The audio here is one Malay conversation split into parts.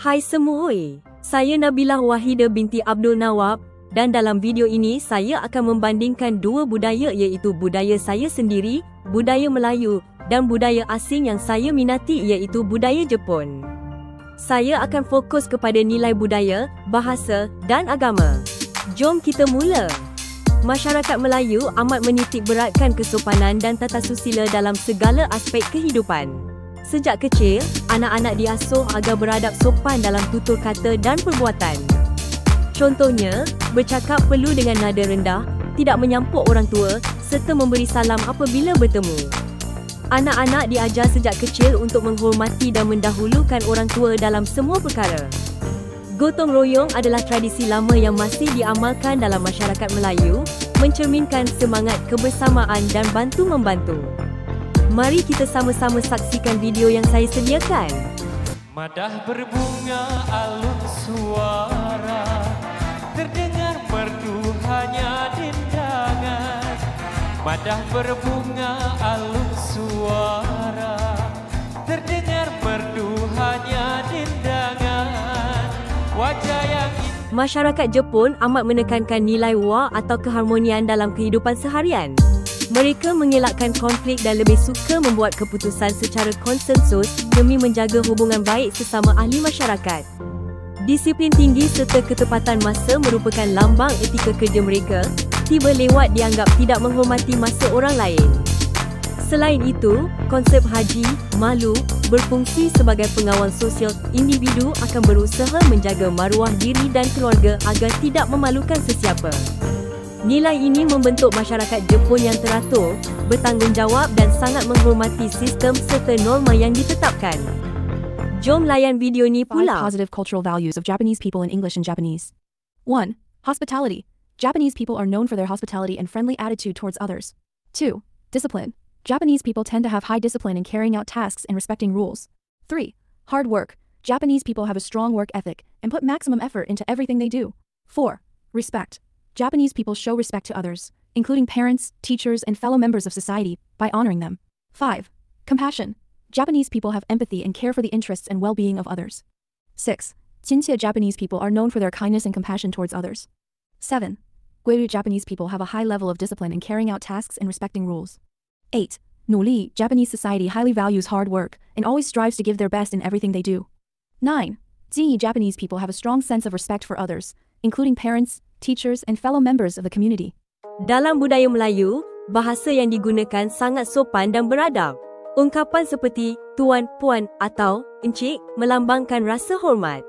Hai semua, saya Nabilah Wahidah binti Abdul Nawab dan dalam video ini saya akan membandingkan dua budaya iaitu budaya saya sendiri, budaya Melayu dan budaya asing yang saya minati iaitu budaya Jepun. Saya akan fokus kepada nilai budaya, bahasa dan agama. Jom kita mula. Masyarakat Melayu amat menitik beratkan kesopanan dan tata susila dalam segala aspek kehidupan. Sejak kecil, anak-anak diasuh agar beradab sopan dalam tutur kata dan perbuatan. Contohnya, bercakap perlu dengan nada rendah, tidak menyampuk orang tua, serta memberi salam apabila bertemu. Anak-anak diajar sejak kecil untuk menghormati dan mendahulukan orang tua dalam semua perkara. Gotong royong adalah tradisi lama yang masih diamalkan dalam masyarakat Melayu, mencerminkan semangat kebersamaan dan bantu-membantu. Mari kita sama-sama saksikan video yang saya sediakan. Madah berbunga alun suara, terdengar merdu hanya dendangan. Madah berbunga alun suara, terdengar merdu hanya dendangan. Wajah yang Masyarakat Jepun amat menekankan nilai wa atau keharmonian dalam kehidupan seharian. Mereka mengelakkan konflik dan lebih suka membuat keputusan secara konsensus demi menjaga hubungan baik sesama ahli masyarakat. Disiplin tinggi serta ketepatan masa merupakan lambang etika kerja mereka. Tiba lewat dianggap tidak menghormati masa orang lain. Selain itu, konsep haji, malu, berfungsi sebagai pengawal sosial. Individu akan berusaha menjaga maruah diri dan keluarga agar tidak memalukan sesiapa. Nilai ini membentuk masyarakat Jepun yang teratur, bertanggungjawab dan sangat menghormati sistem serta norma yang ditetapkan. Jom layan video ni 5 pula. positive cultural values of Japanese people in English and Japanese. 1. Hospitality. Japanese people are known for their hospitality and friendly attitude towards others. 2. Discipline. Japanese people tend to have high discipline in carrying out tasks and respecting rules. 3. Hard work. Japanese people have a strong work ethic and put maximum effort into everything they do. 4. Respect. Japanese people show respect to others, including parents, teachers, and fellow members of society, by honoring them. 5. Compassion. Japanese people have empathy and care for the interests and well-being of others. 6. Jinchia. Japanese people are known for their kindness and compassion towards others. 7. Goiryu. Japanese people have a high level of discipline in carrying out tasks and respecting rules. 8. Noli. Japanese society highly values hard work and always strives to give their best in everything they do. 9. Zi. Japanese people have a strong sense of respect for others, including parents, teachers, and fellow members of the community. Dalam budaya Melayu, bahasa yang digunakan sangat sopan dan beradab. Ungkapan seperti tuan, puan atau encik melambangkan rasa hormat.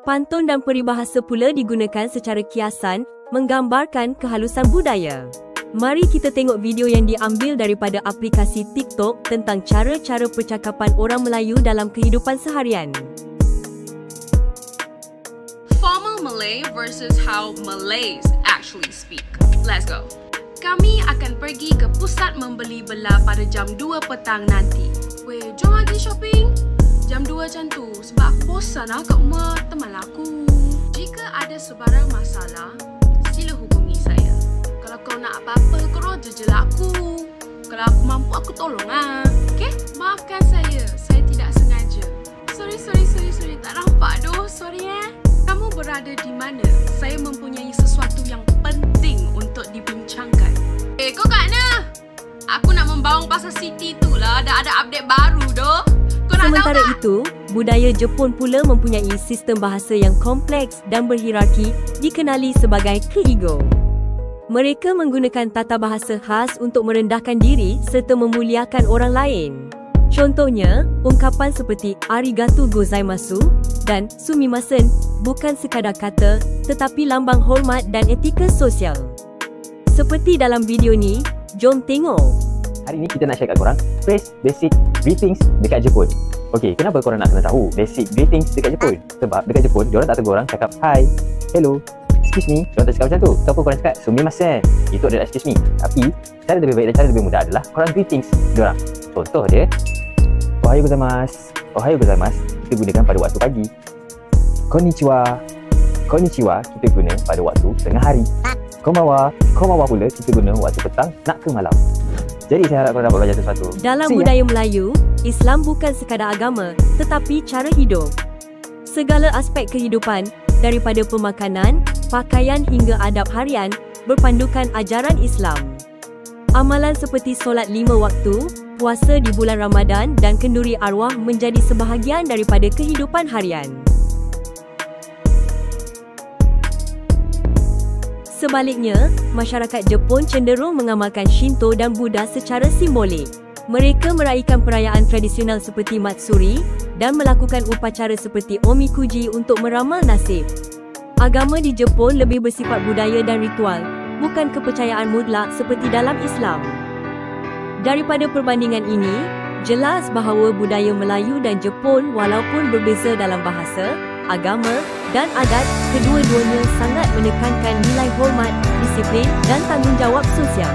Pantun dan peribahasa pula digunakan secara kiasan, menggambarkan kehalusan budaya. Mari kita tengok video yang diambil daripada aplikasi TikTok tentang cara-cara percakapan orang Melayu dalam kehidupan seharian. Formal Malay versus how Malays actually speak. Let's go. Kami akan pergi ke pusat membeli belah pada jam 2 petang nanti. Weh, jom lagi shopping. Jam 2 macam tu sebab aku bosan lah kat rumah teman aku. Jika ada sebarang masalah, sila hubungi saya. Kalau kau nak apa-apa, kau jejel aku. Kalau aku mampu, aku tolong lah. Okay? Maafkan saya tidak sengaja. Sorry. Tak nampak doh, sorry Kamu berada di mana? Saya mempunyai sesuatu yang penting untuk dibincangkan. Kau kat mana? Aku nak membawang pasal City tu lah. Dah ada update baru doh. Kau nak Sementara tahu tak? itu, budaya Jepun pula mempunyai sistem bahasa yang kompleks dan berhierarki, dikenali sebagai keigo. Mereka menggunakan tata bahasa khas untuk merendahkan diri serta memuliakan orang lain. Contohnya, ungkapan seperti arigatou gozaimasu dan sumimasen bukan sekadar kata tetapi lambang hormat dan etika sosial. Seperti dalam video ni, jom tengok. Hari ni kita nak share kat korang phrase basic greetings dekat Jepun. Okey, kenapa korang nak kena tahu basic greetings dekat Jepun? Sebab dekat Jepun, diorang tak tegur orang cakap hi, hello, excuse me. Diorang tak cakap macam tu. Ataupun korang cakap sumimasen. Itu adalah excuse me. Tapi, cara lebih baik dan cara lebih mudah adalah korang greetings diorang. Contoh dia, Ohayou gozaimasu. Ohayou gozaimasu kita gunakan pada waktu pagi. Konnichiwa. Konnichiwa kita guna pada waktu tengah hari. Konbanwa. Konbanwa pula kita guna waktu petang nak ke malam. Jadi saya harap korang dapat belajar sesuatu. Dalam budaya Melayu, Islam bukan sekadar agama, tetapi cara hidup. Segala aspek kehidupan, daripada pemakanan, pakaian hingga adab harian, berpandukan ajaran Islam. Amalan seperti solat 5 waktu, puasa di bulan Ramadan dan kenduri arwah menjadi sebahagian daripada kehidupan harian. Sebaliknya, masyarakat Jepun cenderung mengamalkan Shinto dan Buddha secara simbolik. Mereka meraihkan perayaan tradisional seperti Matsuri dan melakukan upacara seperti Omikuji untuk meramal nasib. Agama di Jepun lebih bersifat budaya dan ritual, bukan kepercayaan mutlak seperti dalam Islam. Daripada perbandingan ini, jelas bahawa budaya Melayu dan Jepun walaupun berbeza dalam bahasa, agama dan adat, kedua-duanya sangat menekankan nilai hormat, disiplin dan tanggungjawab sosial.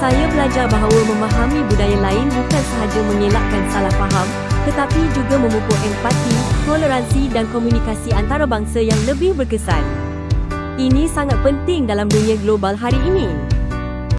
Saya belajar bahawa memahami budaya lain bukan sahaja mengelakkan salah faham, tetapi juga memupuk empati, toleransi dan komunikasi antarabangsa yang lebih berkesan. Ini sangat penting dalam dunia global hari ini.